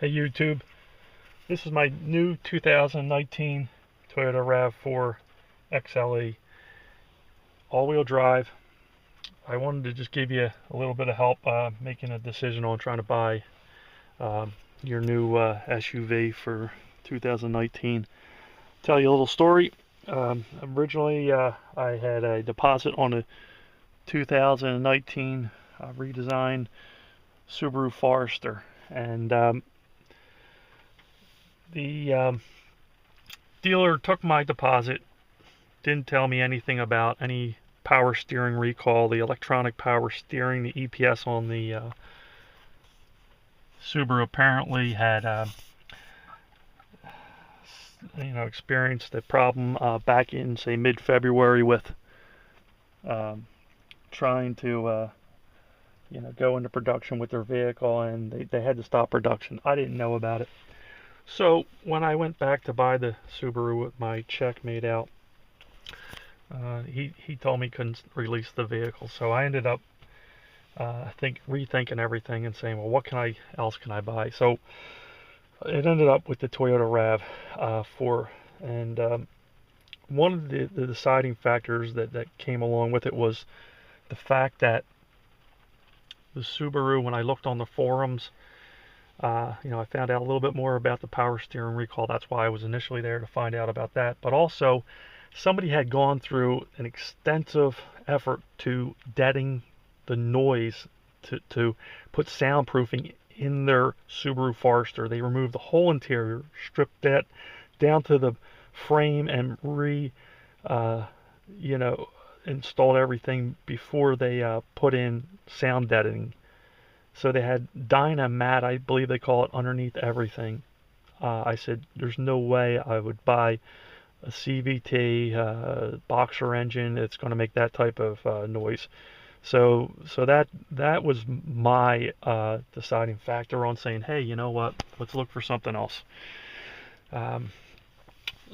Hey YouTube, this is my new 2019 Toyota RAV4 XLE all-wheel drive. I wanted to just give you a little bit of help making a decision on trying to buy your new SUV for 2019. Tell you a little story. Originally I had a deposit on a 2019 redesigned Subaru Forester, and the dealer took my deposit, didn't tell me anything about any power steering recall, the electronic power steering. The EPS on the Subaru apparently had experienced a problem back in, say, mid-February with trying to go into production with their vehicle, and they had to stop production. I didn't know about it. So when I went back to buy the Subaru with my check made out, he told me he couldn't release the vehicle. So I ended up rethinking everything and saying, well, what else can I buy? So it ended up with the Toyota RAV4, and one of the deciding factors that came along with it was the fact that the Subaru, when I looked on the forums, I found out a little bit more about the power steering recall. That's why I was initially there, to find out about that. But also, somebody had gone through an extensive effort to deaden the noise, to put soundproofing in their Subaru Forester. They removed the whole interior, stripped that down to the frame, and installed everything before they put in sound deadening. So they had Dynamat, I believe they call it, underneath everything. I said, there's no way I would buy a CVT boxer engine that's going to make that type of noise. So that was my deciding factor on saying, hey, you know what, let's look for something else.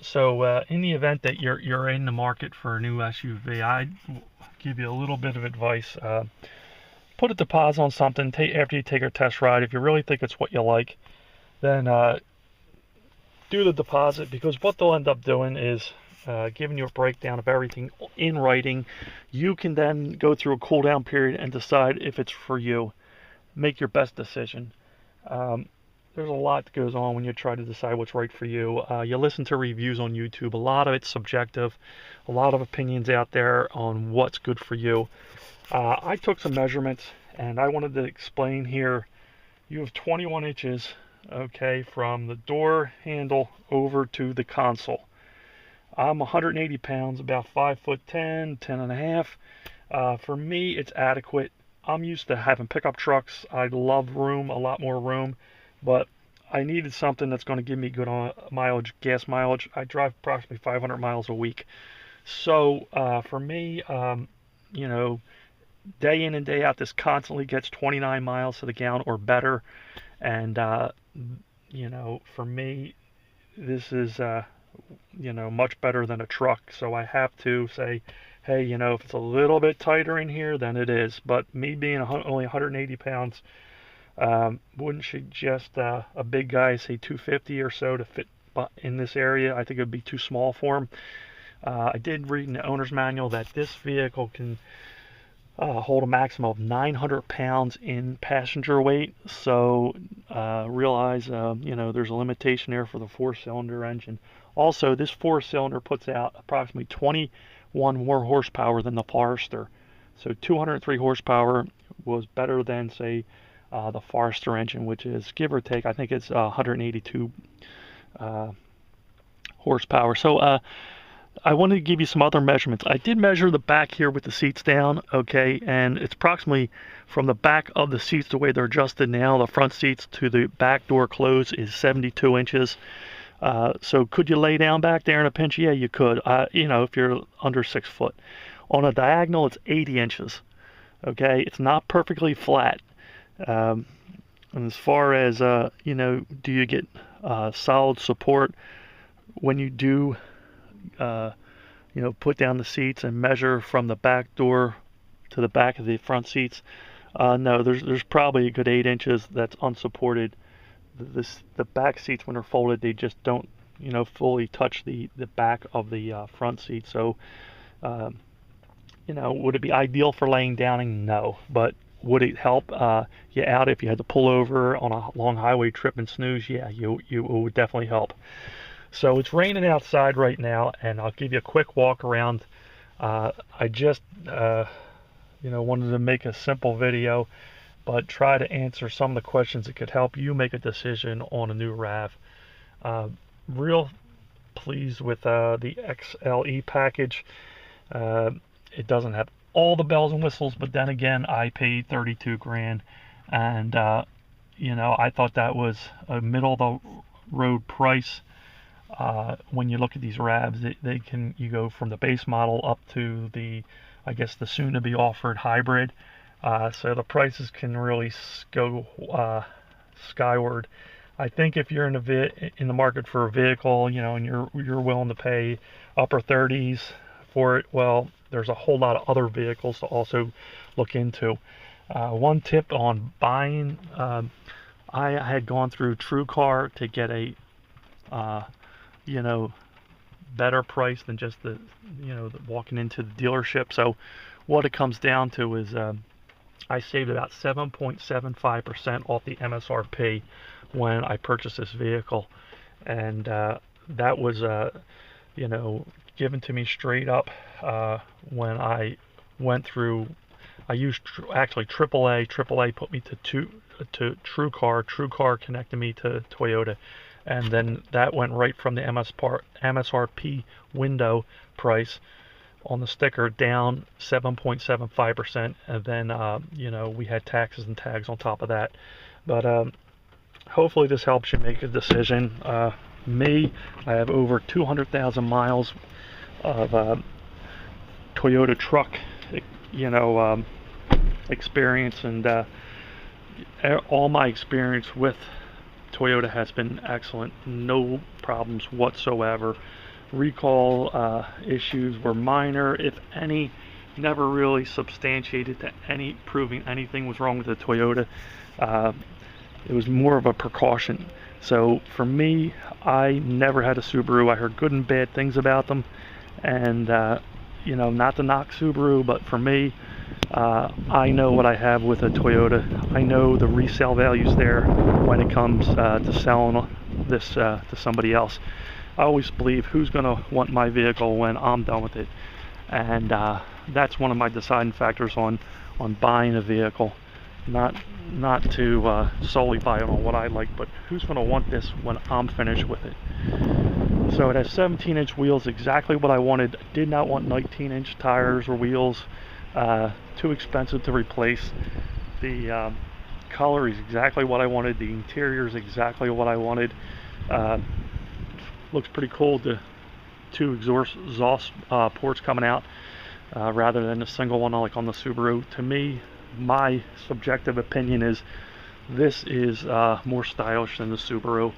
So in the event that you're in the market for a new SUV, I'd give you a little bit of advice. Put a deposit on something after you take a test ride. If you really think it's what you like, then do the deposit, because what they'll end up doing is giving you a breakdown of everything in writing. You can then go through a cool down period and decide if it's for you. Make your best decision. There's a lot that goes on when you try to decide what's right for you. You listen to reviews on YouTube. A lot of it's subjective. A lot of opinions out there on what's good for you. I took some measurements, and I wanted to explain here. You have 21 inches, okay, from the door handle over to the console. I'm 180 pounds, about 5'10", 10 and a half. For me, it's adequate. I'm used to having pickup trucks. I love room, a lot more room, but I needed something that's going to give me good mileage, gas mileage. I drive approximately 500 miles a week. So for me, day in and day out, this constantly gets 29 miles to the gallon or better. And for me, this is much better than a truck. So I have to say, hey, if it's a little bit tighter in here, then it is. But me being only 180 pounds, wouldn't suggest a big guy, say 250 or so, to fit in this area. I think it would be too small for him. I did read in the owner's manual that this vehicle can hold a maximum of 900 pounds in passenger weight. So realize, there's a limitation there for the 4-cylinder engine. Also, this 4-cylinder puts out approximately 21 more horsepower than the Forester. So 203 horsepower was better than, say, the Forester engine, which is, give or take, I think it's 182 horsepower. So I wanted to give you some other measurements. I did measure the back here with the seats down, okay, and it's approximately from the back of the seats, the way they're adjusted now, the front seats to the back door close is 72 inches. So could you lay down back there in a pinch? Yeah, you could, if you're under 6 foot. On a diagonal, it's 80 inches, okay? It's not perfectly flat. And as far as, do you get solid support when you do put down the seats and measure from the back door to the back of the front seats? No, there's probably a good 8 inches that's unsupported the back seats, when they're folded, they just don't, you know, fully touch the back of the front seat. So you know, would it be ideal for laying down? No, but would it help you out if you had to pull over on a long highway trip and snooze? Yeah, it would definitely help. So it's raining outside right now, and I'll give you a quick walk around. I just you know, wanted to make a simple video, but try to answer some of the questions that could help you make a decision on a new RAV. Real pleased with the XLE package. It doesn't have all the bells and whistles, but then again, I paid 32 grand, and you know, I thought that was a middle of the road price. When you look at these RAVs, you go from the base model up to the, I guess, the soon to be offered hybrid. So the prices can really go skyward. I think if you're in the market for a vehicle, you know, and you're willing to pay upper 30s for it, well, there's a whole lot of other vehicles to also look into. One tip on buying, I had gone through TrueCar to get a you know, better price than just the, you know, walking into the dealership. So what it comes down to is I saved about 7.75% off the MSRP when I purchased this vehicle, and that was you know, given to me straight up when I went through. I used actually AAA. AAA put me to TrueCar. TrueCar connected me to Toyota, and then that went right from the MSRP window price on the sticker down 7.75%, and then you know, we had taxes and tags on top of that. But hopefully this helps you make a decision. I have over 200,000 miles of Toyota truck, you know, experience, and all my experience with Toyota has been excellent. No problems whatsoever. Recall issues were minor, if any, never really substantiated to proving anything was wrong with the Toyota. It was more of a precaution. So for me, I never had a Subaru. I heard good and bad things about them, and you know, not to knock Subaru, but for me, I know what I have with a Toyota. I know the resale values there when it comes to selling this to somebody else. I always believe, who's going to want my vehicle when I'm done with it? And that's one of my deciding factors on buying a vehicle. Not to solely buy it on what I like, but who's going to want this when I'm finished with it? So it has 17-inch wheels, exactly what I wanted. I did not want 19-inch tires or wheels. Too expensive to replace. The color is exactly what I wanted. The interior is exactly what I wanted. Looks pretty cool, the two exhaust ports coming out rather than a single one like on the Subaru. To me, my subjective opinion is this is more stylish than the Subaru.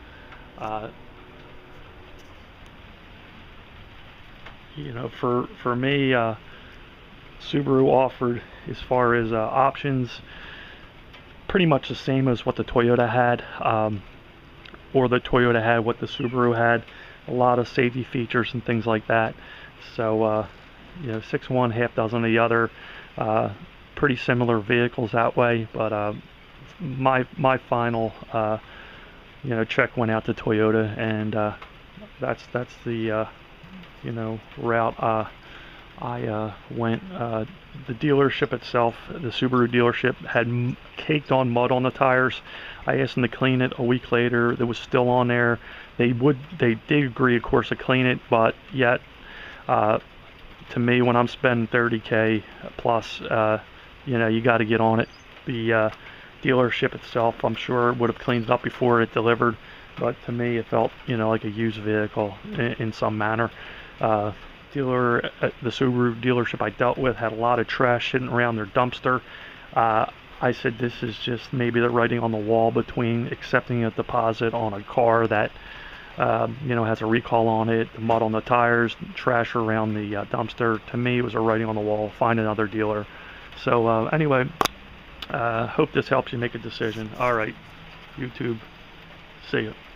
You know, for me, Subaru offered, as far as options, pretty much the same as what the Toyota had, or the Toyota had what the Subaru had. A lot of safety features and things like that. So you know, 6 one, half dozen the other. Pretty similar vehicles that way, but my final you know, check went out to Toyota, and that's the you know, route I went. The dealership itself, the Subaru dealership, had caked on mud on the tires. I asked them to clean it. A week later, it was still on there. They did agree, of course, to clean it, but yet to me, when I'm spending 30K plus, you know, you got to get on it. The dealership itself, I'm sure, would have cleaned it up before it delivered, but to me, it felt, you know, like a used vehicle in some manner. The Subaru dealership I dealt with had a lot of trash sitting around their dumpster. I said, this is just maybe the writing on the wall between accepting a deposit on a car that you know, has a recall on it, the mud on the tires, trash around the dumpster. To me, it was a writing on the wall. Find another dealer. So anyway, hope this helps you make a decision. All right, YouTube. See you.